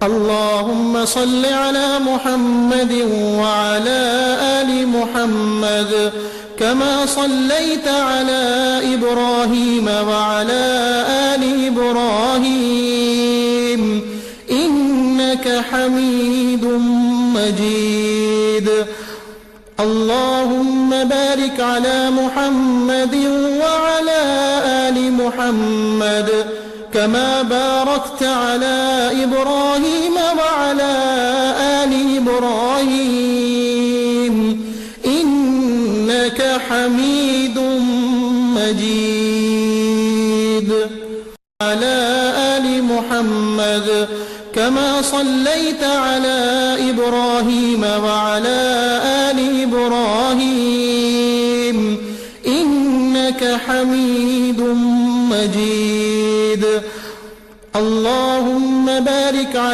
اللهم صل على محمد وعلى آل محمد كما صليت على إبراهيم وعلى آل إبراهيم إنك حميد مجيد. اللهم بارك على محمد وعلى آل محمد كما باركت على إبراهيم وعلى آل إبراهيم إنك حميد مجيد. على آل محمد كما صليت على إبراهيم وعلى آل إبراهيم إنك حميد مجيد. اللهم بارك على